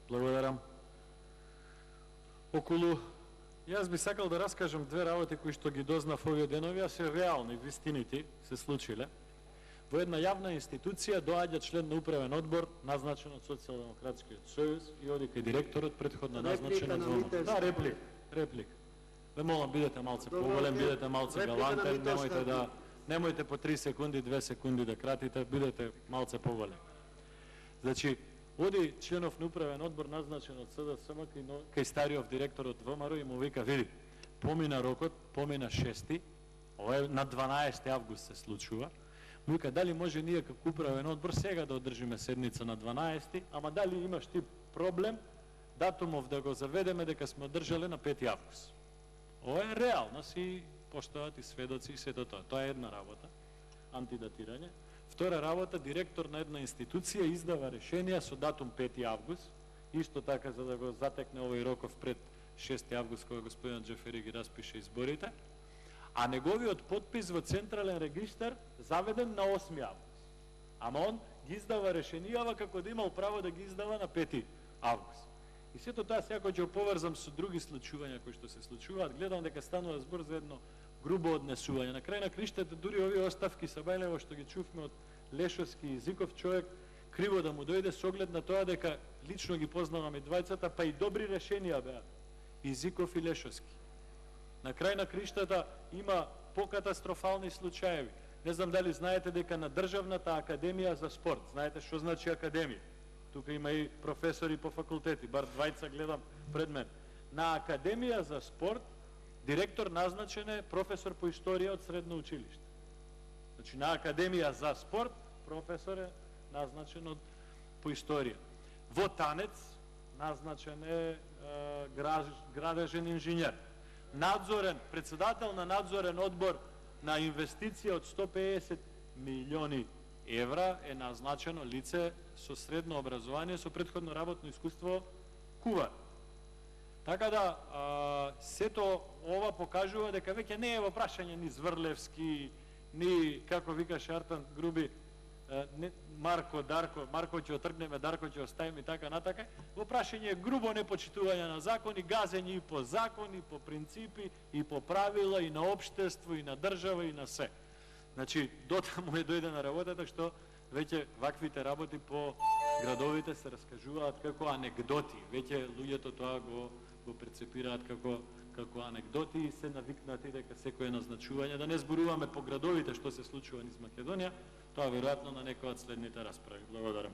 Благодарам. Околу, јас би сакал да раскажам две работи кои што ги дознав овие денови, а се реални, вистинити, се случиле. Во една јавна институција доаѓа член на управен одбор, назначен од Социјалдемократскиот сојуз и оди кај директорот, претходно назначен од ВМО. Да, реплик. Ве молам, бидете малце поголем, бидете малце галантен, немојте по 3 секунди, 2 секунди да кратите, бидете малце поголем. Значи, оди членов на управен одбор назначен од СДСМ кај стариот директор од ВМРО и му вика, види, помина рокот, помина 6-ти, ова е на 12 август се случува, му вика, дали може ние како управен одбор сега да одржиме седница на 12-ти, ама дали имаш ти проблем датумов да го заведеме дека сме одржале на 5 август. Ова е реално, си поштоват и сведоци и сето тоа. Тоа е една работа, антидатирање. Втора работа, директор на една институција издава решенија со датум 5 август, исто така за да го затекне овој роков пред 6 август, кога господин Джефери ги распише изборите, а неговиот подпис во Централен регистар заведен на 8 август. Ама он ги издава решенијава како да имал право да ги издава на 5 август. И сето тоа сега ќе поврзам со други случувања кои што се случуваат, гледам дека станува збор за едно грубо однесување. На крај на криштата дури овие оставки Сабајлево што ги чувме од Лешовски и Зиков, човек криво да му дојде со оглед на тоа дека лично ги познавам и двајцата, па и добри решенија беа и Зиков и Лешовски. На крај на криштата има покатастрофални случаеви. Не знам дали знаете дека на Државната академија за спорт, знаете што значи академија? Тука има и професори по факултети, бар двајца гледам пред мен. На Академија за спорт директор назначен е професор по историја од средно училиште. Значи на Академија за спорт професор е назначен по историја. Во Танец назначен е градежен инженер. Надзорен, председател на надзорен одбор на инвестиција од 150 милиони евра е назначено лице со средно образование, со претходно работно искуство кувар. Така да, сето ова покажува дека веќе не е во прашање ни Зврлевски, ни, како викаше Артан Груби, Марко ќе отргнеме, Дарко ќе оставиме и така натака. Во прашање е грубо непочитување на закони, газење и по закони, и по принципи, и по правила, и на општество, и на држава, и на се. Значи, дотаму е дојде на работата, што веќе ваквите работи по градовите се раскажуваат како анегдоти. Веќе луѓето тоа го прецепираат како анегдоти и се навикнати дека секое назначување, да не зборуваме по градовите што се случува низ Македонија, тоа веројатно на некоја од следните расправи. Благодарам.